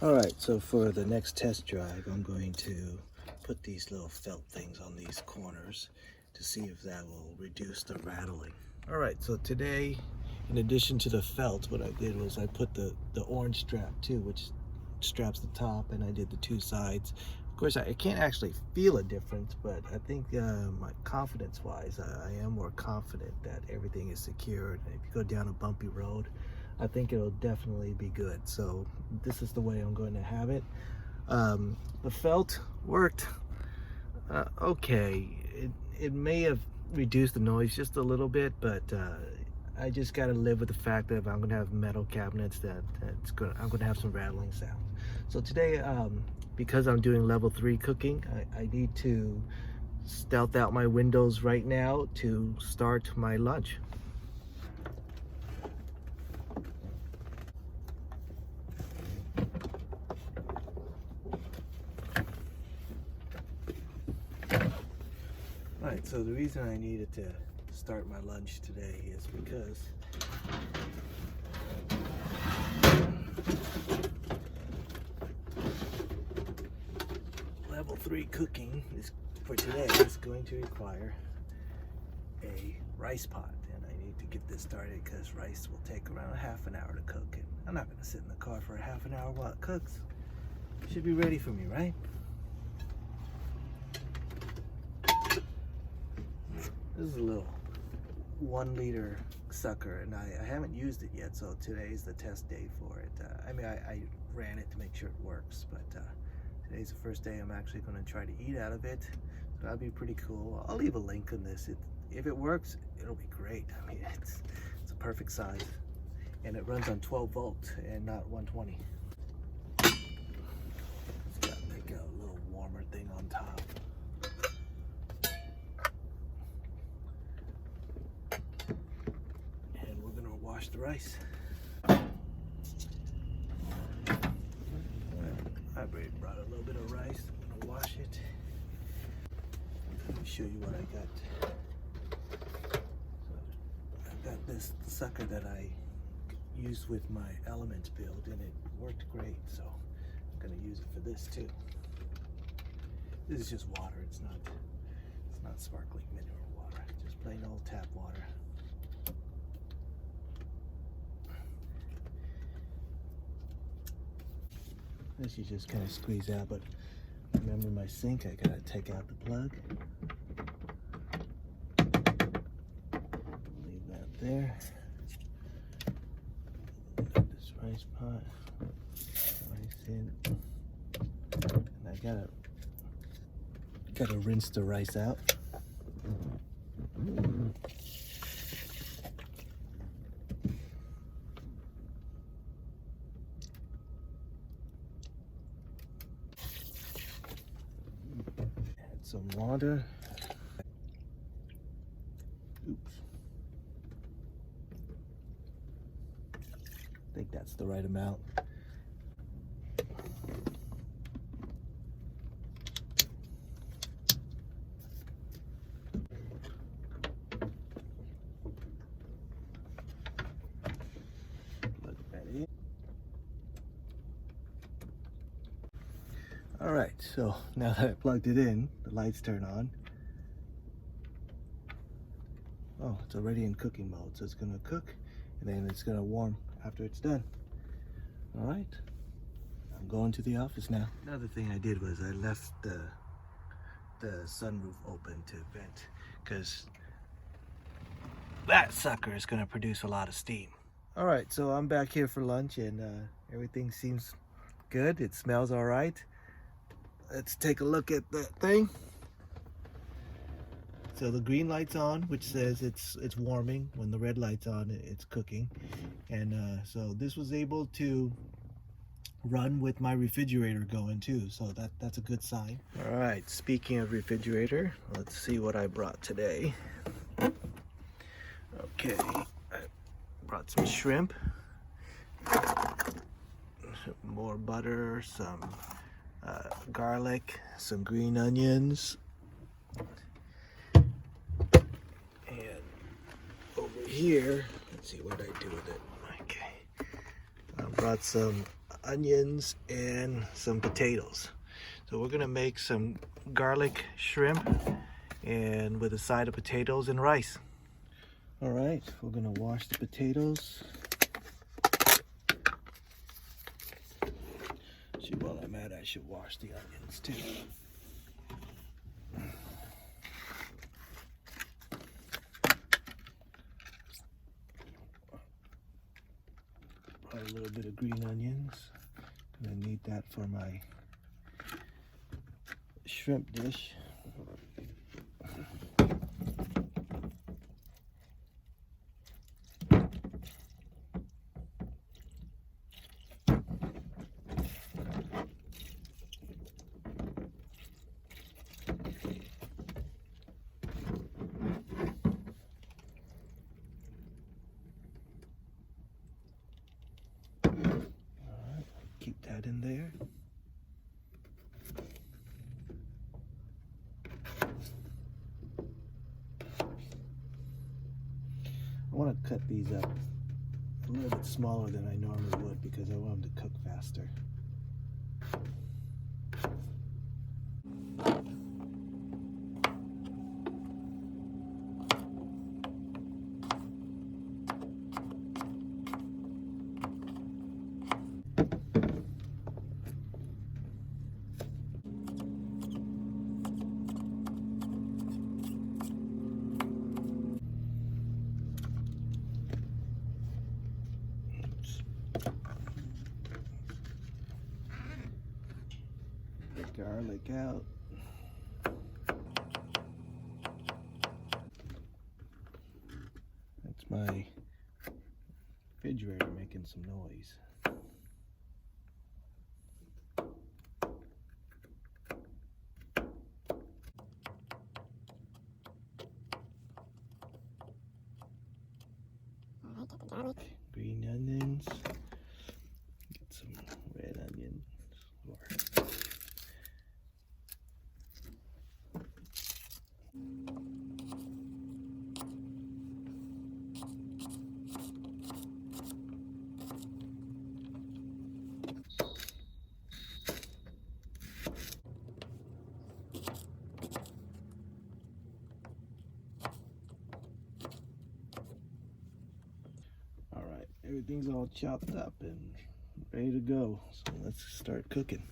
Alright, so for the next test drive, I'm going to put these little felt things on these corners to see if that will reduce the rattling. Alright, so today, in addition to the felt, what I did was I put the orange strap too, which straps the top, and I did the two sides. Of course, I can't actually feel a difference, but I think my confidence-wise, I am more confident that everything is secured. If you go down a bumpy road, I think it'll definitely be good. So this is the way I'm going to have it. The felt worked okay. It may have reduced the noise just a little bit, but I just got to live with the fact that if I'm going to have metal cabinets, I'm going to have some rattling sound. So today, because I'm doing level 3 cooking, I need to stealth out my windows right now to start my lunch. Alright, so the reason I needed to start my lunch today is because level 3 cooking for today is going to require a rice pot, and I need to get this started because rice will take around a half an hour to cook, and I'm not going to sit in the car for a half an hour while it cooks. It should be ready for me, right? This is a little 1 liter sucker, and I haven't used it yet, so today's the test day for it. I mean, I ran it to make sure it works, but today's the first day I'm actually going to try to eat out of it, so that'll be pretty cool. I'll leave a link on this. If it works, it'll be great. I mean, it's a perfect size, and it runs on 12 volts and not 120. It's got like a little warmer thing on top. Wash the rice. I already brought a little bit of rice. I'm gonna wash it. Let me show you what I got. So I've got this sucker that I used with my Element build, and it worked great. So I'm gonna use it for this too. This is just water. It's not sparkling mineral water. Just plain old tap water. This you just kind of squeeze out, but remember my sink, I gotta take out the plug. Leave that there. Put this rice pot, rice in, and I gotta rinse the rice out. Some water. Oops. I think that's the right amount. Alright, so now that I plugged it in, the lights turn on. Oh, it's already in cooking mode, so it's going to cook, and then it's going to warm after it's done. Alright, I'm going to the office now. Another thing I did was I left the sunroof open to vent, because that sucker is going to produce a lot of steam. Alright, so I'm back here for lunch, and everything seems good. It smells alright. Let's take a look at that thing. So the green light's on, which says it's warming. When the red light's on, it's cooking. And so this was able to run with my refrigerator going too, so that's a good sign. All right, speaking of refrigerator, let's see what I brought today. Okay, I brought some shrimp, more butter, some garlic, some green onions, and over here, let's see what I do with it. Okay, I brought some onions and some potatoes. So we're gonna make some garlic shrimp and with a side of potatoes and rice. All right, we're gonna wash the potatoes. While I'm at it, I should wash the onions too. Probably a little bit of green onions. Gonna need that for my shrimp dish. Keep that in there. I want to cut these up a little bit smaller than I normally would because I want them to cook faster. Garlic out. That's my refrigerator making some noise. Green onions. Get some red onions. Alright, everything's all chopped up and ready to go. So let's start cooking.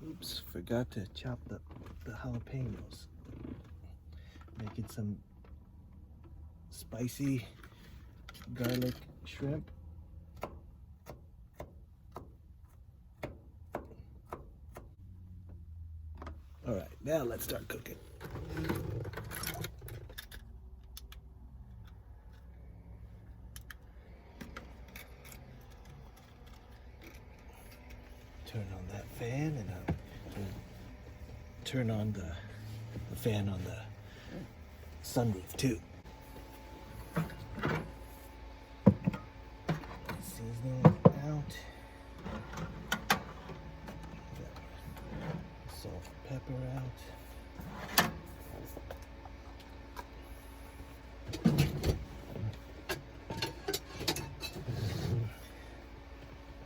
Oops, forgot to chop the jalapeños. Making some spicy garlic shrimp. Alright, now let's start cooking. Turn on that fan and I'll turn on the fan on the sunroof too. Seasoning out. Salt and pepper out.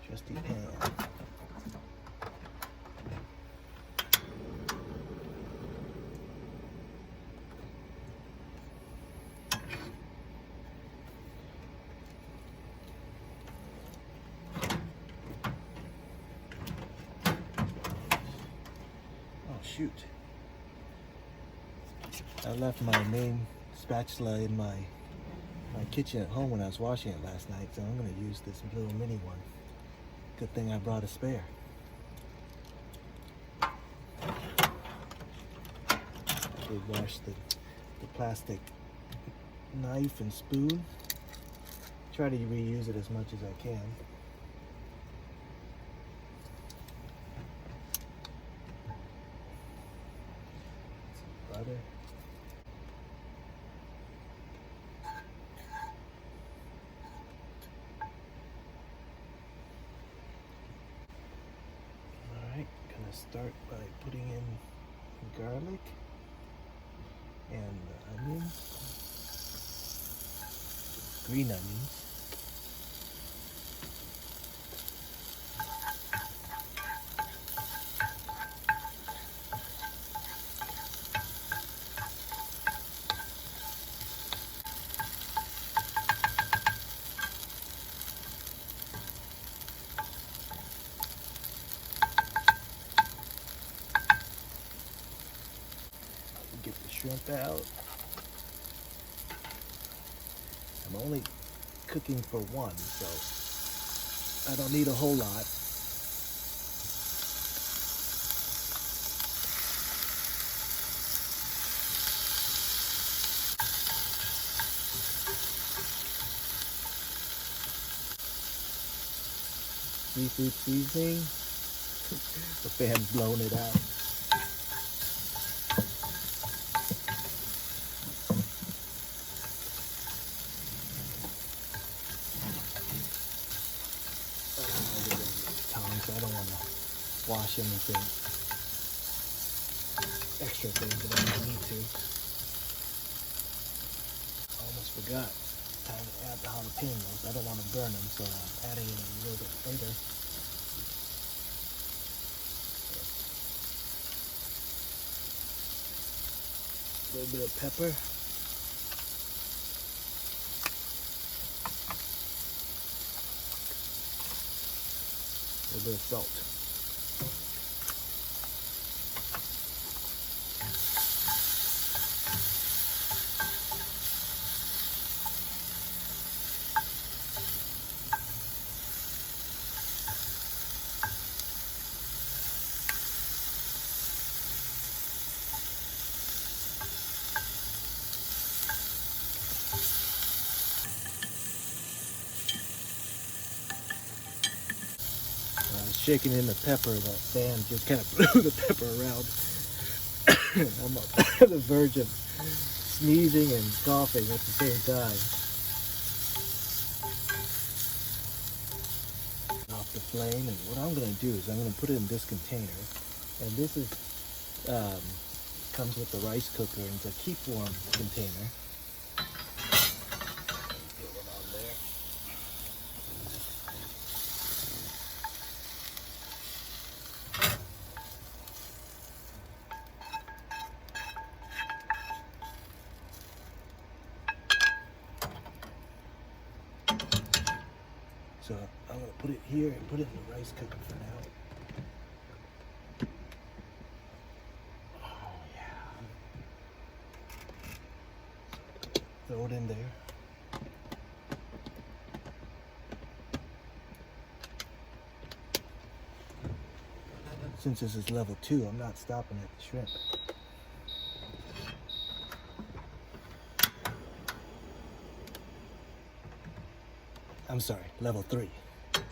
Trusty pan. Shoot. I left my main spatula in my kitchen at home when I was washing it last night, so I'm going to use this little mini one. Good thing I brought a spare. I did wash the plastic knife and spoon. Try to reuse it as much as I can. Butter. Alright, gonna start by putting in garlic and the onions, green onions. shrimp out. I'm only cooking for one, so I don't need a whole lot. Seafood seasoning. The fan's blowing it out. Tongs, I don't want to wash anything. Extra things that I don't need to. Almost forgot. Time to add the jalapeños. I don't want to burn them, so I'm adding it a little bit later. A little bit of pepper. A little bit of salt. Shaking in the pepper, that fan just kind of blew the pepper around. I'm on the verge of sneezing and coughing at the same time. Off the flame, and what I'm going to do is I'm going to put it in this container, and this is comes with the rice cooker, and it's a keep warm container. Get it on there. So I'm going to put it here and put it in the rice cooker for now. Oh yeah. Throw it in there. Since this is level 2, I'm not stopping at the shrimp. I'm sorry, level 3. Get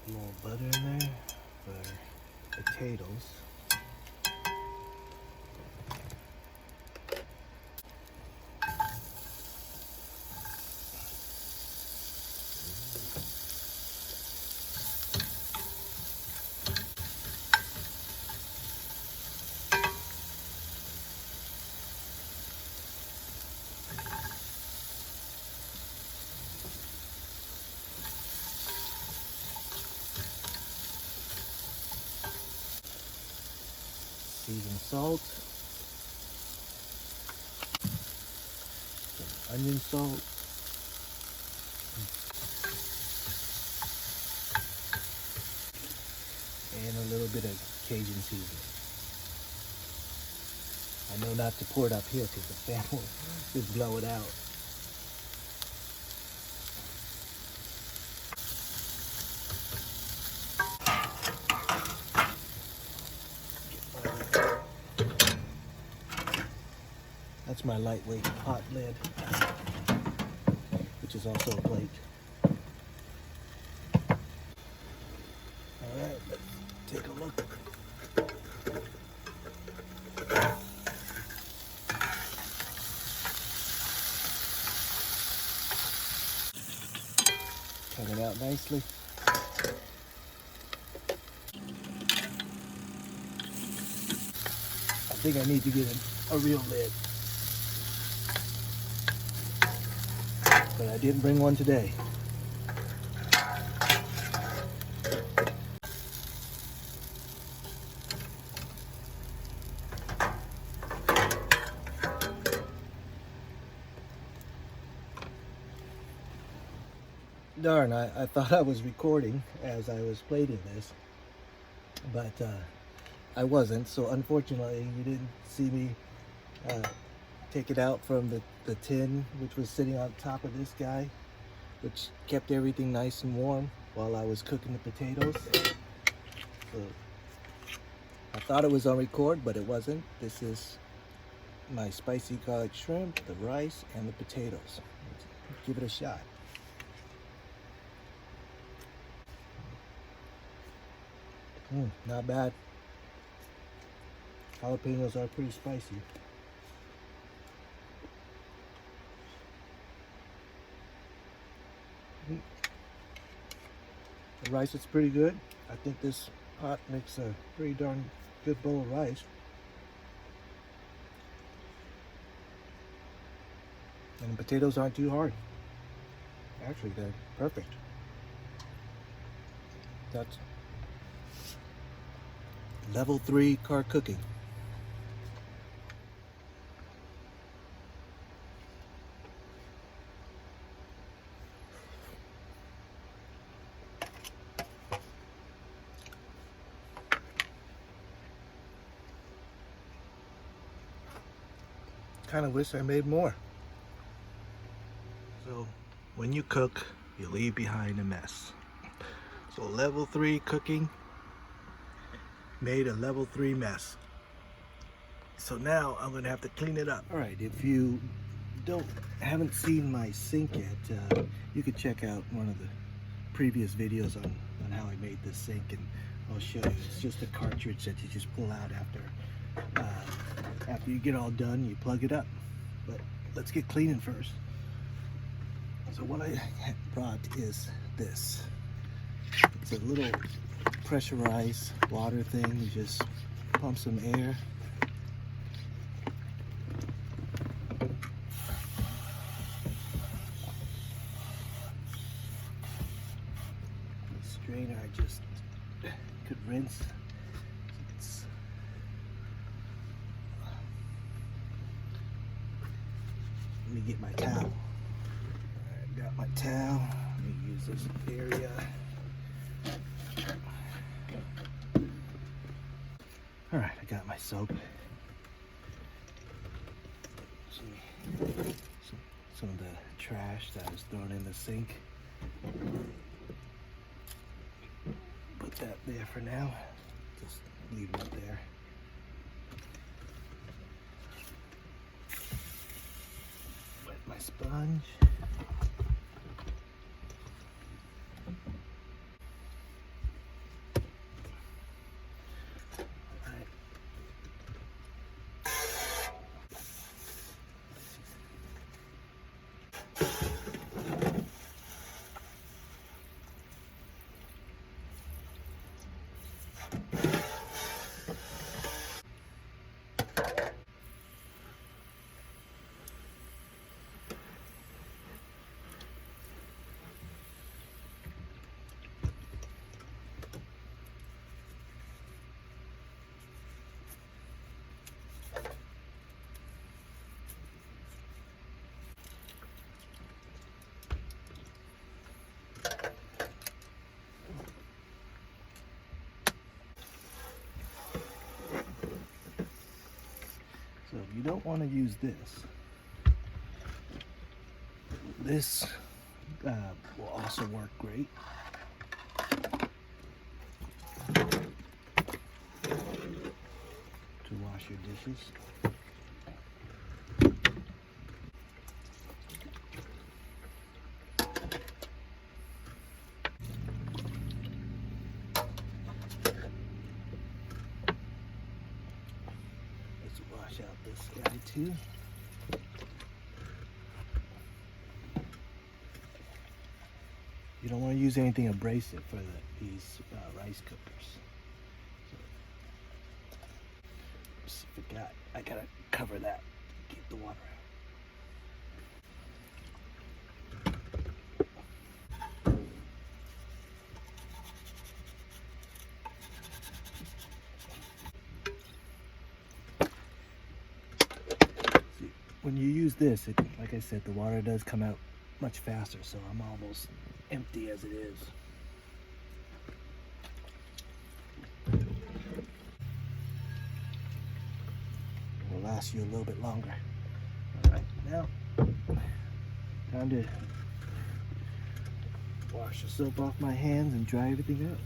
some more butter in there for potatoes. Seasoned salt, some onion salt, and a little bit of Cajun seasoning. I know not to pour it up here because the fan will just blow it out. That's my lightweight pot lid, which is also a plate. All right, let's take a look. Cut it out nicely. I think I need to get a real lid. But I didn't bring one today. Darn, I thought I was recording as I was plating this, but I wasn't, so unfortunately you didn't see me take it out from the tin, which was sitting on top of this guy, which kept everything nice and warm while I was cooking the potatoes. So I thought it was on record, but it wasn't. This is my spicy garlic shrimp, the rice, and the potatoes. Let's give it a shot. Not bad. Jalapenos are pretty spicy. The rice is pretty good. I think this pot makes a pretty darn good bowl of rice. And the potatoes aren't too hard. Actually, they're perfect. That's level 3 car cooking. Kind of wish I made more. So when you cook, you leave behind a mess. So level 3 cooking made a level 3 mess. So now I'm gonna have to clean it up. All right, if you haven't seen my sink yet, you could check out one of the previous videos on how I made this sink, and I'll show you. It's just a cartridge that you just pull out after you get all done. You plug it up. But let's get cleaning first. So what I brought is this. It's a little pressurized water thing. You just pump some air. Strainer, I just could rinse. Let me get my towel. All right, got my towel. Let me use this area. All right, I got my soap. Some of the trash that was thrown in the sink. Put that there for now. Just leave it there. Wet my sponge. So if you don't want to use this will also work great. To wash your dishes. Let's wash out this guy too. You don't want to use anything abrasive for these rice cookers. So, oops, forgot. I gotta cover that. Keep the water out. See, when you use this, like I said, the water does come out much faster, so I'm almost empty as it is. last you a little bit longer. All right, now time to wash the soap off my hands and dry everything out.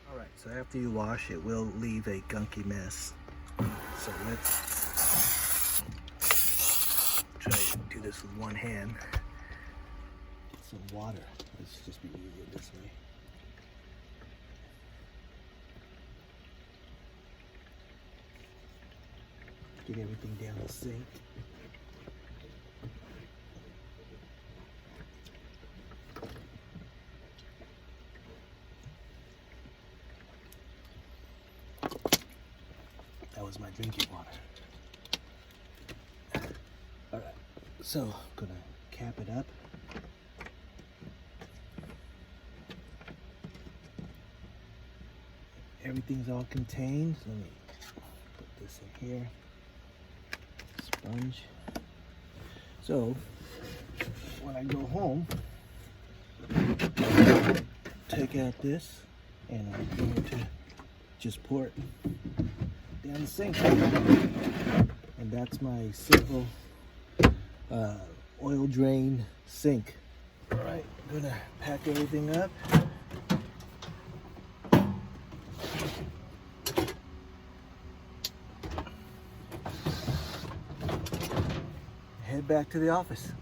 Alright, so after you wash, it will leave a gunky mess. So let's try to do this with one hand. Some water. Let's just be easier this way. Get everything down the sink. That was my drinking water. Alright, so I'm gonna cap it up. Everything's all contained. So let me put this in here. Sponge. So when I go home, take out this and I'm going to just pour it down the sink. And that's my simple oil drain sink. Alright, I'm gonna pack everything up. Head back to the office.